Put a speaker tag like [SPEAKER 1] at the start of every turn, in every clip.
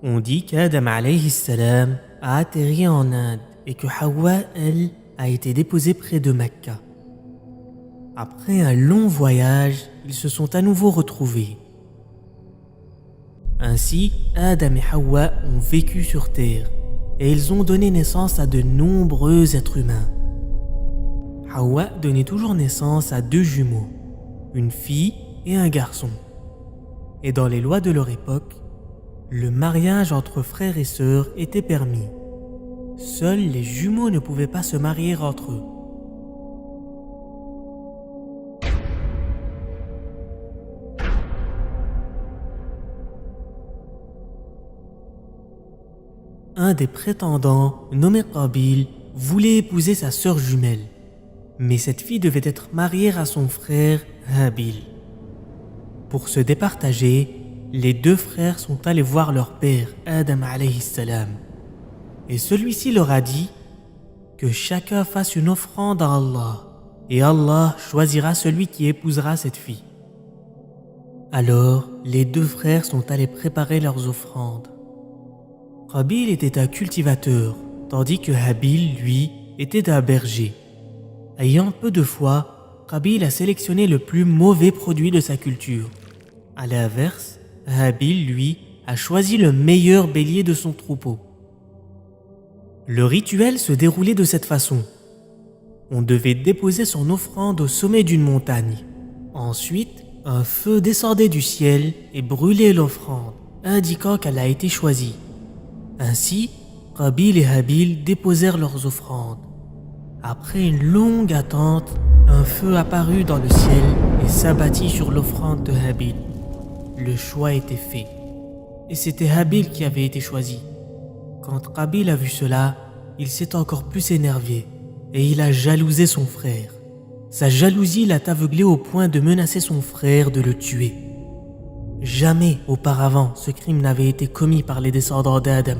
[SPEAKER 1] On dit qu'Adam alayhi salam a atterri en Inde et que Hawa, elle, a été déposée près de Mecca. Après un long voyage, ils se sont à nouveau retrouvés. Ainsi, Adam et Hawa ont vécu sur Terre et ils ont donné naissance à de nombreux êtres humains. Hawa donnait toujours naissance à 2 jumeaux, une fille et un garçon. Et dans les lois de leur époque, le mariage entre frères et sœurs était permis. Seuls les jumeaux ne pouvaient pas se marier entre eux. Un des prétendants, nommé Qabil, voulait épouser sa sœur jumelle. Mais cette fille devait être mariée à son frère Habil. Pour se départager, les 2 frères sont allés voir leur père, Adam alayhi salam. Et celui-ci leur a dit que chacun fasse une offrande à Allah, et Allah choisira celui qui épousera cette fille. Alors, les 2 frères sont allés préparer leurs offrandes. Qabil était un cultivateur, tandis que Habil, lui, était un berger. Ayant peu de foi, Qabil a sélectionné le plus mauvais produit de sa culture. À l'inverse, Habil, lui, a choisi le meilleur bélier de son troupeau. Le rituel se déroulait de cette façon. On devait déposer son offrande au sommet d'une montagne. Ensuite, un feu descendait du ciel et brûlait l'offrande, indiquant qu'elle a été choisie. Ainsi, Qabil et Habil déposèrent leurs offrandes. Après une longue attente, un feu apparut dans le ciel et s'abattit sur l'offrande de Habil. Le choix était fait, et c'était Habil qui avait été choisi. Quand Qabil a vu cela, il s'est encore plus énervé, et il a jalousé son frère. Sa jalousie l'a aveuglé au point de menacer son frère de le tuer. Jamais auparavant ce crime n'avait été commis par les descendants d'Adam.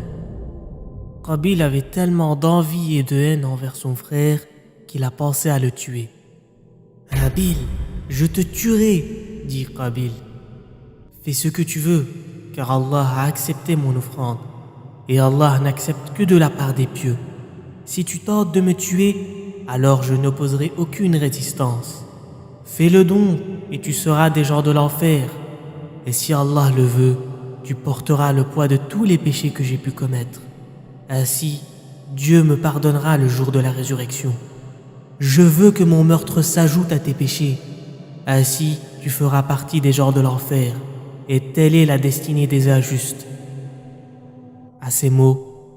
[SPEAKER 1] Qabil avait tellement d'envie et de haine envers son frère qu'il a pensé à le tuer. « Habil, je te tuerai, dit Qabil. Fais ce que tu veux, car Allah a accepté mon offrande, et Allah n'accepte que de la part des pieux. Si tu tentes de me tuer, alors je n'opposerai aucune résistance. Fais-le donc, et tu seras des gens de l'enfer. Et si Allah le veut, tu porteras le poids de tous les péchés que j'ai pu commettre. Ainsi, Dieu me pardonnera le jour de la résurrection. Je veux que mon meurtre s'ajoute à tes péchés. Ainsi, tu feras partie des gens de l'enfer, et telle est la destinée des injustes. » À ces mots,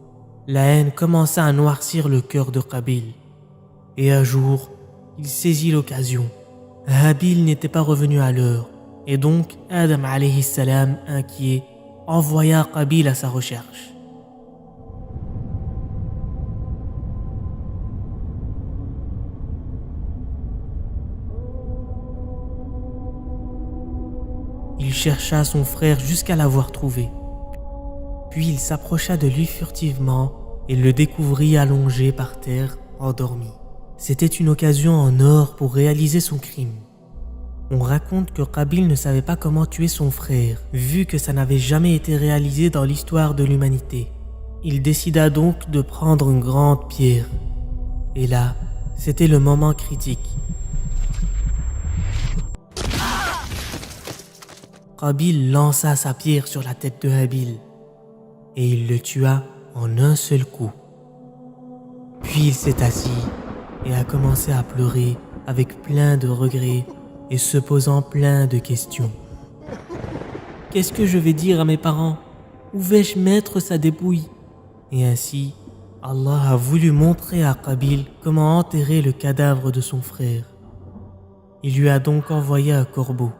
[SPEAKER 1] la haine commença à noircir le cœur de Qabil. Et un jour, il saisit l'occasion. Habil n'était pas revenu à l'heure, et donc Adam alayhi salam, inquiet, envoya Qabil à sa recherche. Il chercha son frère jusqu'à l'avoir trouvé. Puis il s'approcha de lui furtivement et le découvrit allongé par terre, endormi. C'était une occasion en or pour réaliser son crime. On raconte que Qabil ne savait pas comment tuer son frère, vu que ça n'avait jamais été réalisé dans l'histoire de l'humanité. Il décida donc de prendre une grande pierre. Et là, c'était le moment critique. Qabil lança sa pierre sur la tête de Habil et il le tua en un seul coup. Puis il s'est assis et a commencé à pleurer avec plein de regrets et se posant plein de questions. Qu'est-ce que je vais dire à mes parents? Où vais-je mettre sa dépouille? Et ainsi, Allah a voulu montrer à Qabil comment enterrer le cadavre de son frère. Il lui a donc envoyé un corbeau.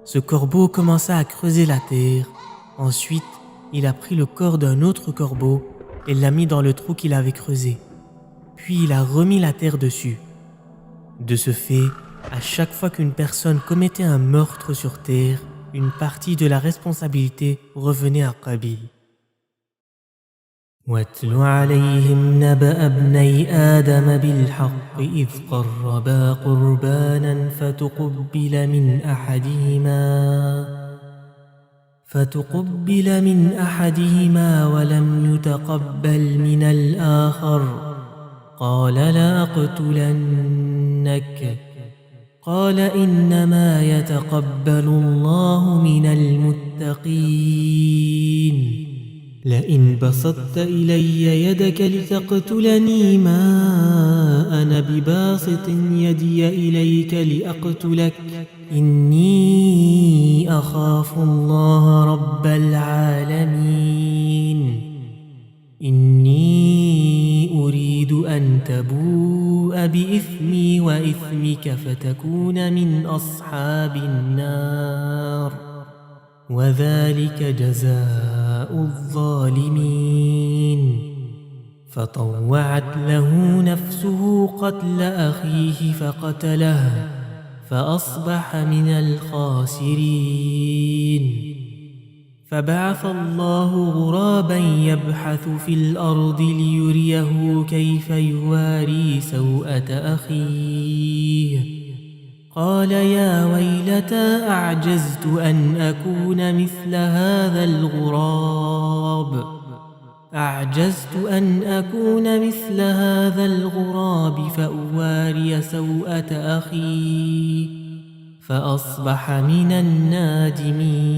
[SPEAKER 1] Ce corbeau commença à creuser la terre. Ensuite, il a pris le corps d'un autre corbeau et l'a mis dans le trou qu'il avait creusé. Puis il a remis la terre dessus. De ce fait, à chaque fois qu'une personne commettait un meurtre sur terre, une partie de la responsabilité revenait à Qabil. واتل عليهم نبأ ابني آدم بالحق إذ قربا قربانا فتقبل من أحدهما فتقبل من أحدهما ولم يتقبل من الآخر قال لأقتلنك قال إنما يتقبل الله من المتقين لئن بسطت إلي يدك لتقتلني ما أنا بباسط يدي إليك لأقتلك إني أخاف الله رب العالمين إني أريد أن تبوء بإثمي وإثمك فتكون من أصحاب النار وذلك جزاء الظالمين فطوعت له نفسه قتل أخيه فقتله فأصبح من الخاسرين فبعث الله غرابا يبحث في الأرض ليريه كيف يواري سوءة أخيه قال يا ويلتى أعجزت أن أكون مثل هذا الغراب فأواري سوءة أخي فأصبح من النادمين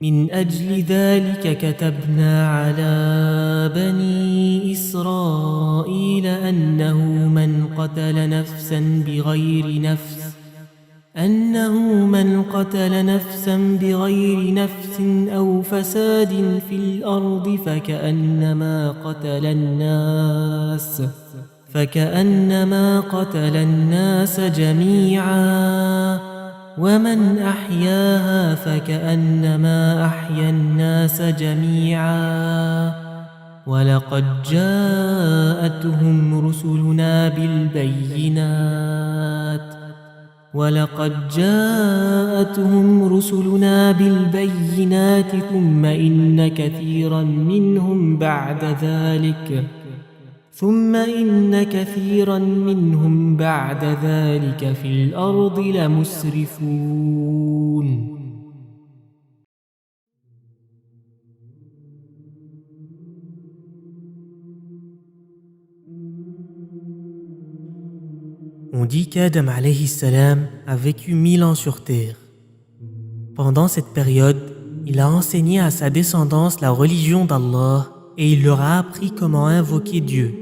[SPEAKER 1] من أجل ذلك كتبنا على بني إسرائيل أنه من قتل نفسا بغير نفس أو فساد في الأرض فكأنما قتل الناس جميعا ومن أحياها فكأنما أحيا الناس جميعا ولقد جاءتهم رسلنا بالبينات ثم إن كثيرا منهم بعد ذلك في الأرض لمسرفون. On dit qu'Adam alayhi salam a vécu 1000 ans sur terre. Pendant cette période, il a enseigné à sa descendance la religion d'Allah et il leur a appris comment invoquer Dieu.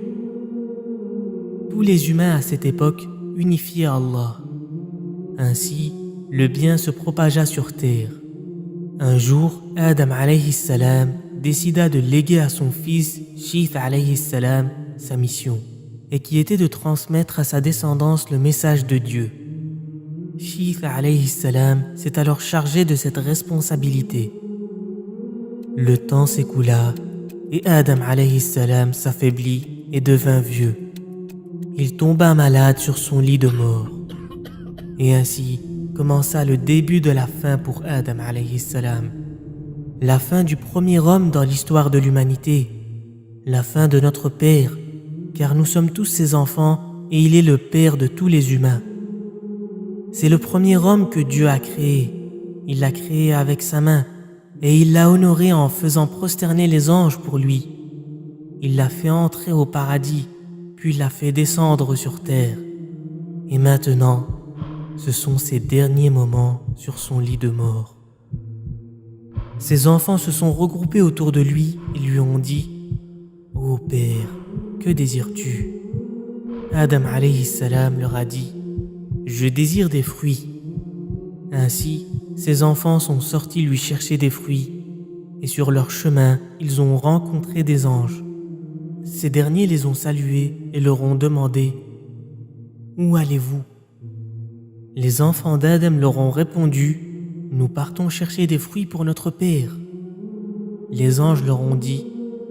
[SPEAKER 1] Tous les humains à cette époque unifiaient Allah. Ainsi, le bien se propagea sur terre. Un jour, Adam alayhi salam décida de léguer à son fils Shith alayhi salam sa mission, et qui était de transmettre à sa descendance le message de Dieu. Shith alayhi salam s'est alors chargé de cette responsabilité. Le temps s'écoula et Adam alayhi salam s'affaiblit et devint vieux. Il tomba malade sur son lit de mort. Et ainsi commença le début de la fin pour Adam alayhi salam. La fin du premier homme dans l'histoire de l'humanité. La fin de notre Père, car nous sommes tous ses enfants et il est le Père de tous les humains. C'est le premier homme que Dieu a créé. Il l'a créé avec sa main et il l'a honoré en faisant prosterner les anges pour lui. Il l'a fait entrer au paradis, puis l'a fait descendre sur terre. Et maintenant, ce sont ses derniers moments sur son lit de mort. Ses enfants se sont regroupés autour de lui et lui ont dit « Ô Père, que désires-tu » Adam alayhi salam leur a dit « Je désire des fruits ». Ainsi, ses enfants sont sortis lui chercher des fruits et sur leur chemin, ils ont rencontré des anges. Ces derniers les ont salués et leur ont demandé « Où allez-vous » Les enfants d'Adam leur ont répondu « Nous partons chercher des fruits pour notre Père ». Les anges leur ont dit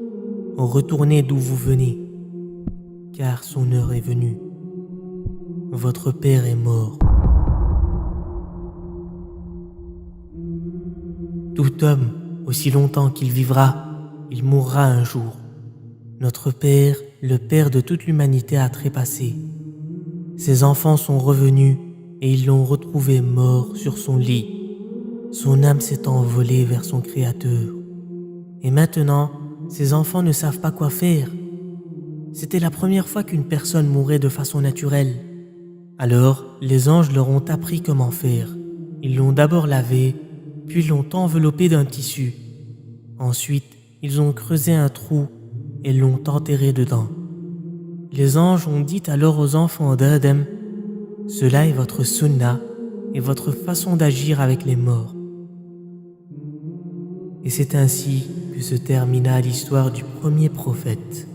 [SPEAKER 1] « Retournez d'où vous venez, car son heure est venue. Votre Père est mort. » Tout homme, aussi longtemps qu'il vivra, il mourra un jour. Notre Père, le Père de toute l'humanité, a trépassé. Ses enfants sont revenus et ils l'ont retrouvé mort sur son lit. son âme s'est envolée vers son Créateur. Et maintenant, ses enfants ne savent pas quoi faire. C'était la première fois qu'une personne mourait de façon naturelle. Alors, les anges leur ont appris comment faire. Ils l'ont d'abord lavé, puis l'ont enveloppé d'un tissu. Ensuite, ils ont creusé un trou et l'ont enterré dedans. Les anges ont dit alors aux enfants d'Adam, « Cela est votre sunna et votre façon d'agir avec les morts. » Et c'est ainsi que se termina l'histoire du premier prophète.